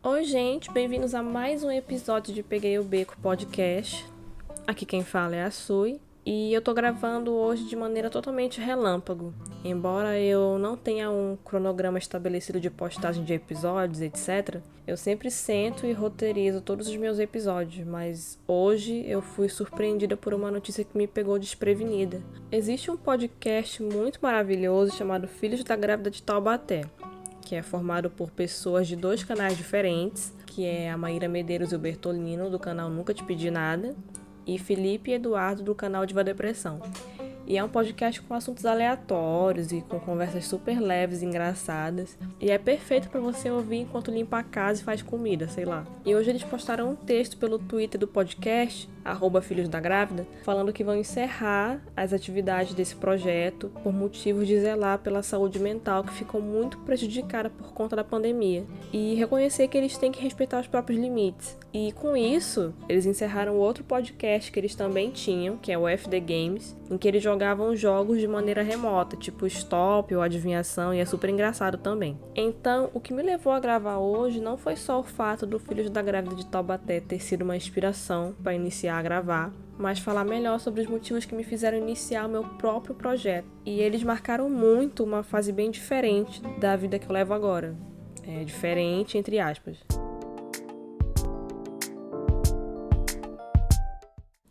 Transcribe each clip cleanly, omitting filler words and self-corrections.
Oi, gente, bem-vindos a mais um episódio de Peguei o Beco Podcast. Aqui quem fala é a Sui e eu tô gravando hoje de maneira totalmente relâmpago. Embora eu não tenha um cronograma estabelecido de postagem de episódios, etc., eu sempre sento e roteirizo todos os meus episódios, mas hoje eu fui surpreendida por uma notícia que me pegou desprevenida. Existe um podcast muito maravilhoso chamado Filhos da Grávida de Taubaté, que é formado por pessoas de dois canais diferentes, que é a Maíra Medeiros e o Bertolino, do canal Nunca Te Pedi Nada, e Felipe e Eduardo, do canal Diva Depressão. E é um podcast com assuntos aleatórios e com conversas super leves e engraçadas. E é perfeito para você ouvir enquanto limpa a casa e faz comida, sei lá. E hoje eles postaram um texto pelo Twitter do podcast, @Filhos da Grávida, falando que vão encerrar as atividades desse projeto por motivos de zelar pela saúde mental que ficou muito prejudicada por conta da pandemia. E reconhecer que eles têm que respeitar os próprios limites. E com isso, eles encerraram outro podcast que eles também tinham, que é o FD Games, em que eles jogavam jogos de maneira remota, tipo Stop ou Adivinhação, e é super engraçado também. Então, o que me levou a gravar hoje não foi só o fato do Filhos da Grávida de Taubaté ter sido uma inspiração para iniciar a gravar, mas falar melhor sobre os motivos que me fizeram iniciar o meu próprio projeto. E eles marcaram muito uma fase bem diferente da vida que eu levo agora. É diferente, entre aspas.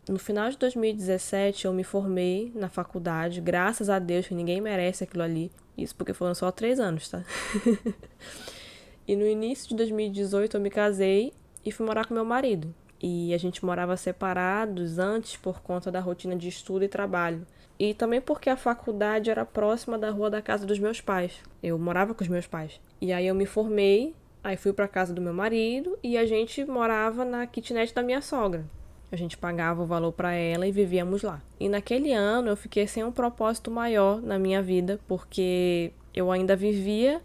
No final de 2017, eu me formei na faculdade, graças a Deus que ninguém merece aquilo ali. Isso porque foram só 3 anos, tá? E no início de 2018, eu me casei e fui morar com meu marido. E a gente morava separados antes por conta da rotina de estudo e trabalho. E também porque a faculdade era próxima da rua da casa dos meus pais. Eu morava com os meus pais. E aí eu me formei, aí fui pra casa do meu marido e a gente morava na kitnet da minha sogra. A gente pagava o valor para ela e vivíamos lá. E naquele ano eu fiquei sem um propósito maior na minha vida, porque eu ainda vivia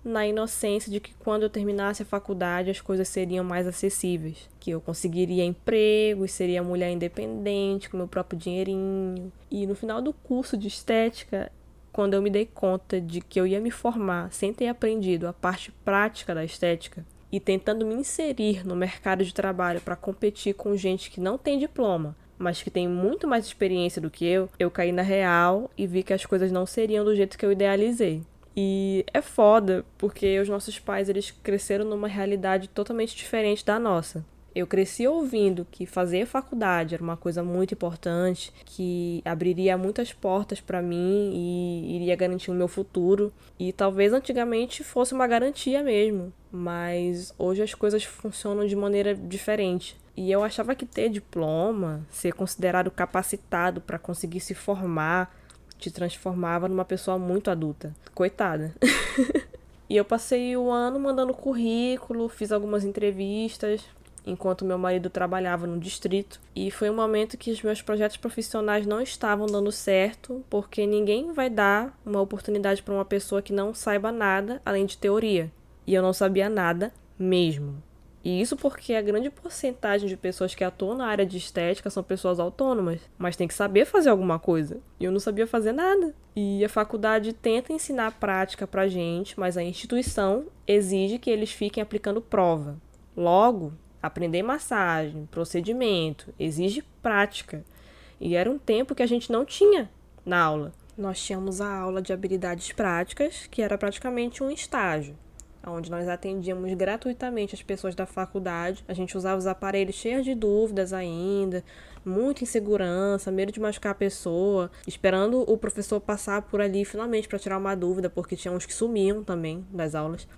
na inocência de que quando eu terminasse a faculdade as coisas seriam mais acessíveis. Que eu conseguiria emprego e seria mulher independente, com meu próprio dinheirinho. E no final do curso de estética, quando eu me dei conta de que eu ia me formar sem ter aprendido a parte prática da estética, e tentando me inserir no mercado de trabalho para competir com gente que não tem diploma, mas que tem muito mais experiência do que eu caí na real e vi que as coisas não seriam do jeito que eu idealizei. E é foda, porque os nossos pais eles cresceram numa realidade totalmente diferente da nossa. Eu cresci ouvindo que fazer faculdade era uma coisa muito importante, que abriria muitas portas para mim e iria garantir o meu futuro. E talvez antigamente fosse uma garantia mesmo, mas hoje as coisas funcionam de maneira diferente. E eu achava que ter diploma, ser considerado capacitado para conseguir se formar, te transformava numa pessoa muito adulta. Coitada. E eu passei o ano mandando currículo, fiz algumas entrevistas, enquanto meu marido trabalhava no distrito. E foi um momento que os meus projetos profissionais não estavam dando certo, porque ninguém vai dar uma oportunidade para uma pessoa que não saiba nada além de teoria. E eu não sabia nada mesmo. E isso porque a grande porcentagem de pessoas que atuam na área de estética são pessoas autônomas, mas tem que saber fazer alguma coisa. E eu não sabia fazer nada. E a faculdade tenta ensinar a prática pra gente, mas a instituição exige que eles fiquem aplicando prova. Logo, aprender massagem, procedimento, exige prática. E era um tempo que a gente não tinha na aula. Nós tínhamos a aula de habilidades práticas, que era praticamente um estágio, onde nós atendíamos gratuitamente as pessoas da faculdade. A gente usava os aparelhos cheios de dúvidas ainda, muita insegurança, medo de machucar a pessoa, esperando o professor passar por ali finalmente para tirar uma dúvida, porque tinha uns que sumiam também das aulas.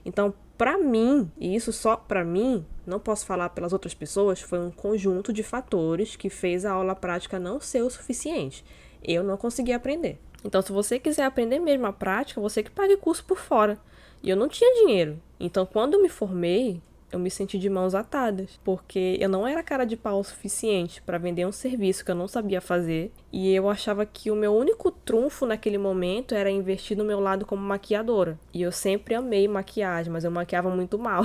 Então, para mim, e isso só para mim, não posso falar pelas outras pessoas, foi um conjunto de fatores que fez a aula prática não ser o suficiente. Eu não consegui aprender. Então, se você quiser aprender mesmo a prática, você que pague curso por fora. E eu não tinha dinheiro. Então, quando eu me formei, eu me senti de mãos atadas, porque eu não era cara de pau o suficiente para vender um serviço que eu não sabia fazer, e eu achava que o meu único trunfo naquele momento era investir no meu lado como maquiadora. E eu sempre amei maquiagem, mas eu maquiava muito mal.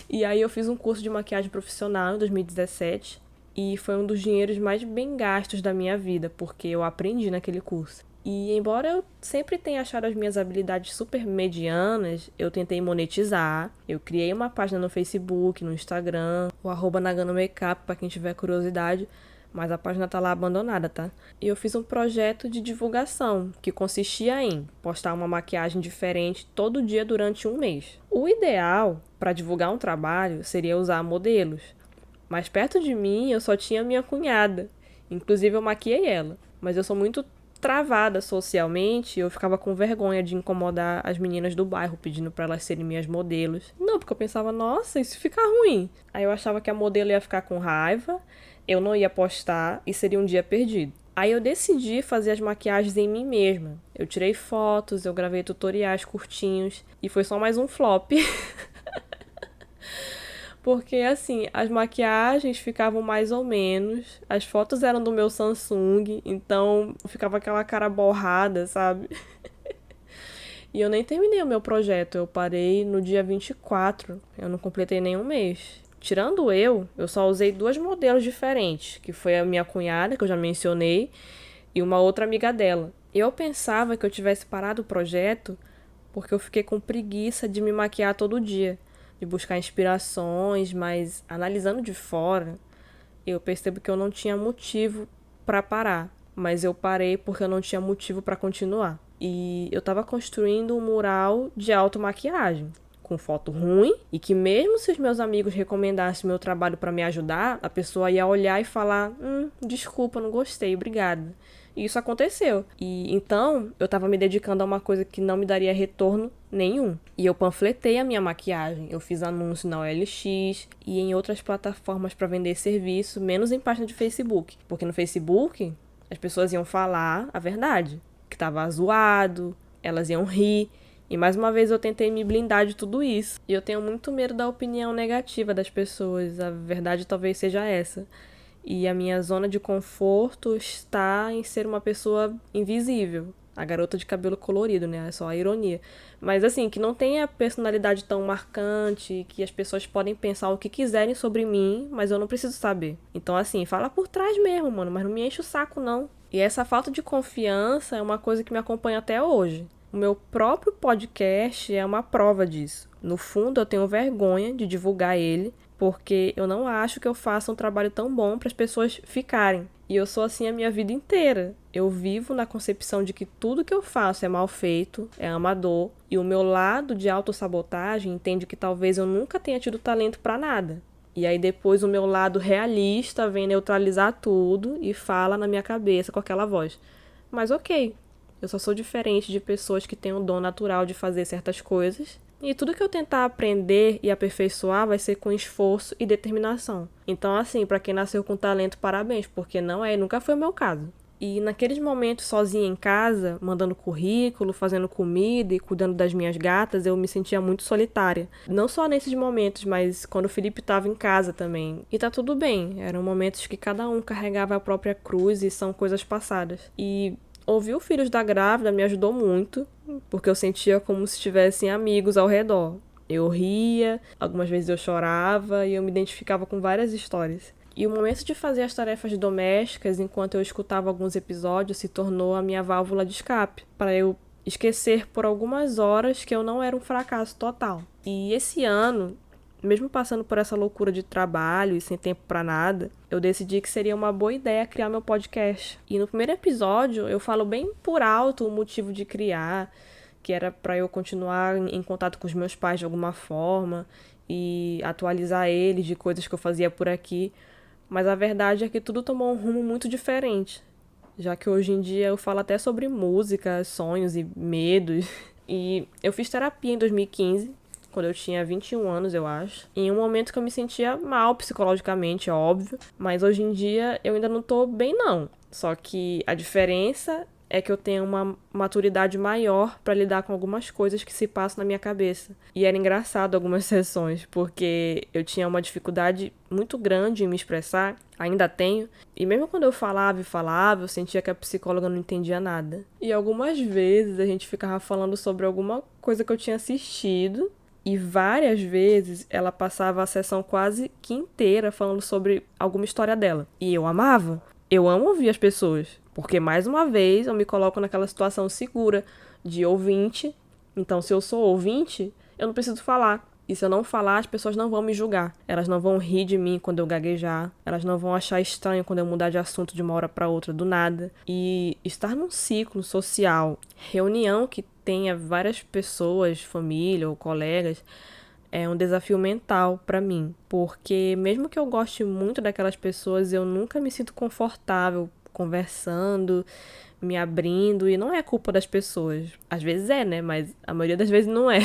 E aí eu fiz um curso de maquiagem profissional em 2017, e foi um dos dinheiros mais bem gastos da minha vida, porque eu aprendi naquele curso. E embora eu sempre tenha achado as minhas habilidades super medianas, eu tentei monetizar. Eu criei uma página no Facebook, no Instagram, o @naganomakeup pra quem tiver curiosidade, mas a página tá lá abandonada, tá? E eu fiz um projeto de divulgação, que consistia em postar uma maquiagem diferente todo dia durante um mês. O ideal para divulgar um trabalho seria usar modelos, mas perto de mim eu só tinha minha cunhada. Inclusive eu maquiei ela, mas eu sou muito travada socialmente, eu ficava com vergonha de incomodar as meninas do bairro pedindo pra elas serem minhas modelos. Não, porque eu pensava, nossa, isso fica ruim. Aí eu achava que a modelo ia ficar com raiva, eu não ia postar e seria um dia perdido. Aí eu decidi fazer as maquiagens em mim mesma. Eu tirei fotos, eu gravei tutoriais curtinhos e foi só mais um flop. Porque, assim, as maquiagens ficavam mais ou menos, as fotos eram do meu Samsung, então ficava aquela cara borrada, sabe? E eu nem terminei o meu projeto, eu parei no dia 24, eu não completei nenhum mês. Tirando eu só usei 2 modelos diferentes, que foi a minha cunhada, que eu já mencionei, e uma outra amiga dela. Eu pensava que eu tivesse parado o projeto porque eu fiquei com preguiça de me maquiar todo dia, de buscar inspirações, mas analisando de fora, eu percebo que eu não tinha motivo para parar, mas eu parei porque eu não tinha motivo para continuar. E eu estava construindo um mural de automaquiagem, com foto ruim, e que mesmo se os meus amigos recomendassem meu trabalho para me ajudar, a pessoa ia olhar e falar: desculpa, não gostei, obrigada. E isso aconteceu. E então eu tava me dedicando a uma coisa que não me daria retorno nenhum. E eu panfletei a minha maquiagem. Eu fiz anúncio na OLX e em outras plataformas para vender serviço, menos em página de Facebook. Porque no Facebook as pessoas iam falar a verdade, que tava zoado, elas iam rir. E mais uma vez eu tentei me blindar de tudo isso. E eu tenho muito medo da opinião negativa das pessoas. A verdade talvez seja essa. E a minha zona de conforto está em ser uma pessoa invisível. A garota de cabelo colorido, né? É só a ironia. Mas assim, que não tenha personalidade tão marcante, que as pessoas podem pensar o que quiserem sobre mim, mas eu não preciso saber. Então assim, fala por trás mesmo, mano, mas não me enche o saco, não. E essa falta de confiança é uma coisa que me acompanha até hoje. O meu próprio podcast é uma prova disso. No fundo, eu tenho vergonha de divulgar ele, porque eu não acho que eu faça um trabalho tão bom para as pessoas ficarem. E eu sou assim a minha vida inteira. Eu vivo na concepção de que tudo que eu faço é mal feito, é amador, e o meu lado de autossabotagem entende que talvez eu nunca tenha tido talento para nada. E aí depois o meu lado realista vem neutralizar tudo e fala na minha cabeça com aquela voz: mas ok, eu só sou diferente de pessoas que têm o dom natural de fazer certas coisas. E tudo que eu tentar aprender e aperfeiçoar vai ser com esforço e determinação. Então, assim, pra quem nasceu com talento, parabéns, porque não é e nunca foi o meu caso. E naqueles momentos sozinha em casa, mandando currículo, fazendo comida e cuidando das minhas gatas, eu me sentia muito solitária. Não só nesses momentos, mas quando o Felipe estava em casa também. E tá tudo bem, eram momentos que cada um carregava a própria cruz e são coisas passadas. E ouvir o Filhos da Grávida me ajudou muito, porque eu sentia como se tivessem amigos ao redor. Eu ria, algumas vezes eu chorava e eu me identificava com várias histórias. E o momento de fazer as tarefas domésticas enquanto eu escutava alguns episódios se tornou a minha válvula de escape, para eu esquecer por algumas horas que eu não era um fracasso total. E esse ano, mesmo passando por essa loucura de trabalho e sem tempo pra nada, eu decidi que seria uma boa ideia criar meu podcast. E no primeiro episódio eu falo bem por alto o motivo de criar, que era pra eu continuar em contato com os meus pais de alguma forma e atualizar eles de coisas que eu fazia por aqui. Mas a verdade é que tudo tomou um rumo muito diferente, já que hoje em dia eu falo até sobre música, sonhos e medos. E eu fiz terapia em 2015, quando eu tinha 21 anos, eu acho. Em um momento que eu me sentia mal psicologicamente, óbvio. Mas hoje em dia eu ainda não tô bem, não. Só que a diferença é que eu tenho uma maturidade maior pra lidar com algumas coisas que se passam na minha cabeça. E era engraçado algumas sessões, porque eu tinha uma dificuldade muito grande em me expressar, ainda tenho. E mesmo quando eu falava, eu sentia que a psicóloga não entendia nada. E algumas vezes a gente ficava falando sobre alguma coisa que eu tinha assistido, e várias vezes ela passava a sessão quase que inteira falando sobre alguma história dela. E eu amava. Eu amo ouvir as pessoas, Porque, mais uma vez, eu me coloco naquela situação segura de ouvinte. Então, se eu sou ouvinte, eu não preciso falar. E se eu não falar, as pessoas não vão me julgar. Elas não vão rir de mim quando eu gaguejar. Elas não vão achar estranho quando eu mudar de assunto de uma hora para outra, do nada. E estar num ciclo social, reunião que tenha várias pessoas, família ou colegas, é um desafio mental para mim. Porque mesmo que eu goste muito daquelas pessoas, eu nunca me sinto confortável conversando, me abrindo. E não é culpa das pessoas. Às vezes é, né? Mas a maioria das vezes não é.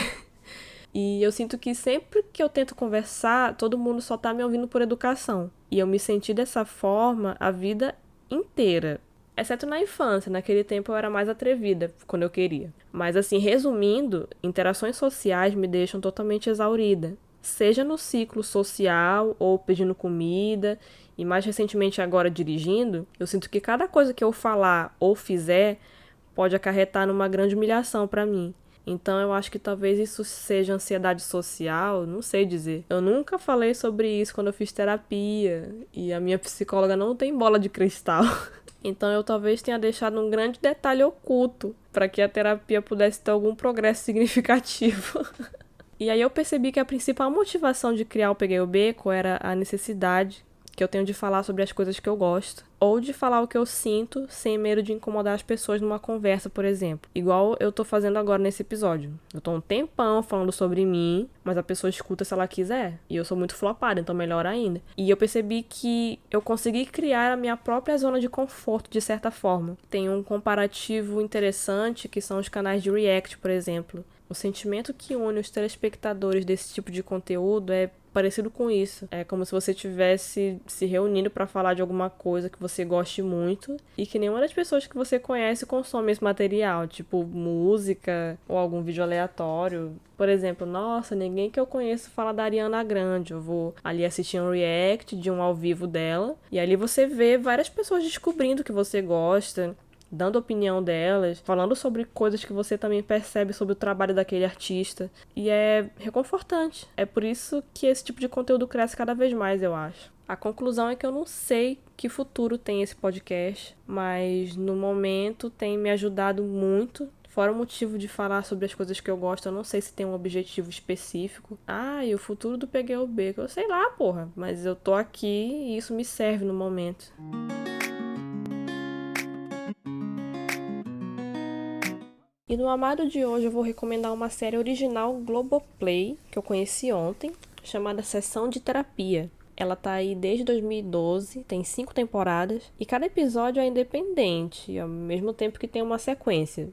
E eu sinto que sempre que eu tento conversar, todo mundo só tá me ouvindo por educação. E eu me senti dessa forma a vida inteira. Exceto na infância, naquele tempo eu era mais atrevida, quando eu queria. Mas assim, resumindo, interações sociais me deixam totalmente exaurida. Seja no ciclo social ou pedindo comida, e mais recentemente agora dirigindo, eu sinto que cada coisa que eu falar ou fizer pode acarretar numa grande humilhação pra mim. Então eu acho que talvez isso seja ansiedade social, não sei dizer. Eu nunca falei sobre isso quando eu fiz terapia e a minha psicóloga não tem bola de cristal. Então eu talvez tenha deixado um grande detalhe oculto para que a terapia pudesse ter algum progresso significativo. E aí eu percebi que a principal motivação de criar o Peguei o Beco era a necessidade que eu tenho de falar sobre as coisas que eu gosto, ou de falar o que eu sinto sem medo de incomodar as pessoas numa conversa, por exemplo. Igual eu tô fazendo agora nesse episódio. Eu tô um tempão falando sobre mim, mas a pessoa escuta se ela quiser. E eu sou muito flopada, então melhor ainda. E eu percebi que eu consegui criar a minha própria zona de conforto, de certa forma. Tem um comparativo interessante, que são os canais de React, por exemplo. O sentimento que une os telespectadores desse tipo de conteúdo é parecido com isso. É como se você estivesse se reunindo para falar de alguma coisa que você goste muito e que nenhuma das pessoas que você conhece consome esse material, tipo música ou algum vídeo aleatório. Por exemplo, nossa, ninguém que eu conheço fala da Ariana Grande. Eu vou ali assistir um react de um ao vivo dela e ali você vê várias pessoas descobrindo que você gosta, dando opinião delas, falando sobre coisas que você também percebe sobre o trabalho daquele artista. E é reconfortante. É por isso que esse tipo de conteúdo cresce cada vez mais, eu acho. A conclusão é que eu não sei que futuro tem esse podcast, mas no momento tem me ajudado muito. Fora o motivo de falar sobre as coisas que eu gosto, eu não sei se tem um objetivo específico. Ah, e o futuro do Peguei o Beco? Eu sei lá, porra. Mas eu tô aqui e isso me serve no momento. E no Amado de hoje eu vou recomendar uma série original Globoplay, que eu conheci ontem, chamada Sessão de Terapia. Ela tá aí desde 2012, tem 5 temporadas, e cada episódio é independente, ao mesmo tempo que tem uma sequência.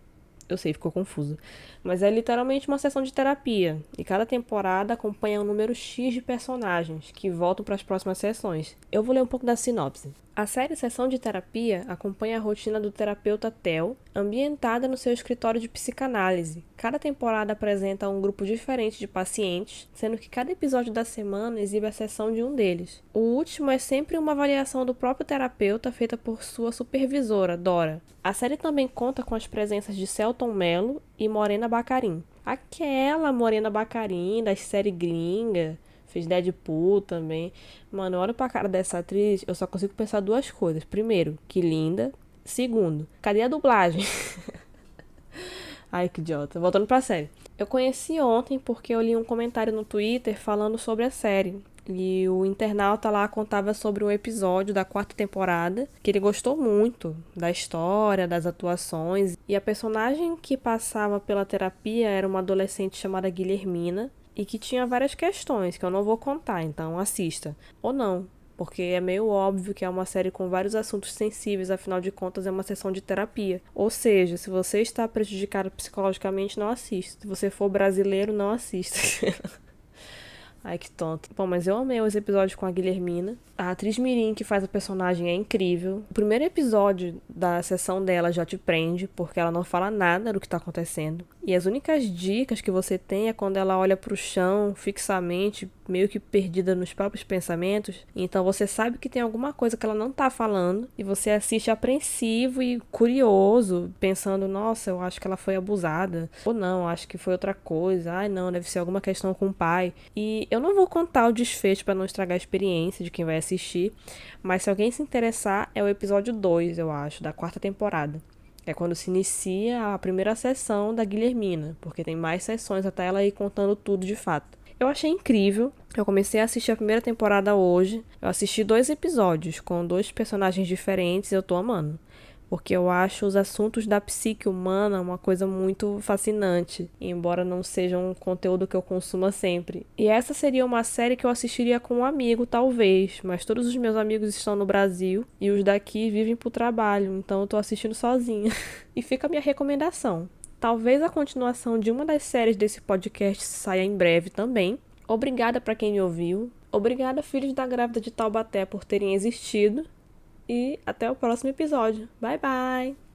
Eu sei, ficou confuso. Mas é literalmente uma sessão de terapia, e cada temporada acompanha um número X de personagens, que voltam para as próximas sessões. Eu vou ler um pouco da sinopse. A série Sessão de Terapia acompanha a rotina do terapeuta Theo, ambientada no seu escritório de psicanálise. Cada temporada apresenta um grupo diferente de pacientes, sendo que cada episódio da semana exibe a sessão de um deles. O último é sempre uma avaliação do próprio terapeuta feita por sua supervisora, Dora. A série também conta com as presenças de Selton Mello e Morena Baccarin. Aquela Morena Baccarin da série gringa. Fez Deadpool também. Mano, eu olho pra cara dessa atriz, eu só consigo pensar duas coisas. Primeiro, que linda. Segundo, cadê a dublagem? Ai, que idiota. Voltando pra série. Eu conheci ontem porque eu li um comentário no Twitter falando sobre a série. E o internauta lá contava sobre um episódio da 4ª temporada, que ele gostou muito da história, das atuações. E a personagem que passava pela terapia era uma adolescente chamada Guilhermina, e que tinha várias questões que eu não vou contar, então assista. Ou não, porque é meio óbvio que é uma série com vários assuntos sensíveis, afinal de contas é uma sessão de terapia. Ou seja, se você está prejudicado psicologicamente, não assista. Se você for brasileiro, não assista. Ai, que tonto. Bom, mas eu amei os episódios com a Guilhermina. A atriz mirim que faz a personagem é incrível. O primeiro episódio da sessão dela já te prende, porque ela não fala nada do que tá acontecendo. E as únicas dicas que você tem é quando ela olha pro chão fixamente, meio que perdida nos próprios pensamentos. Então você sabe que tem alguma coisa que ela não tá falando e você assiste apreensivo e curioso, pensando, nossa, eu acho que ela foi abusada. Ou não, acho que foi outra coisa. Ai, não, deve ser alguma questão com o pai. E eu não vou contar o desfecho para não estragar a experiência de quem vai assistir, mas se alguém se interessar, é o episódio 2, eu acho, da 4ª temporada. É quando se inicia a primeira sessão da Guilhermina, porque tem mais sessões até ela ir contando tudo de fato. Eu achei incrível. Eu comecei a assistir a primeira temporada hoje. Eu assisti 2 episódios com 2 personagens diferentes e eu tô amando. Porque eu acho os assuntos da psique humana uma coisa muito fascinante, embora não seja um conteúdo que eu consuma sempre. E essa seria uma série que eu assistiria com um amigo, talvez, mas todos os meus amigos estão no Brasil e os daqui vivem pro trabalho, então eu tô assistindo sozinha. E fica a minha recomendação. Talvez a continuação de uma das séries desse podcast saia em breve também. Obrigada para quem me ouviu. Obrigada, filhos da grávida de Taubaté, por terem existido. E até o próximo episódio. Bye, bye!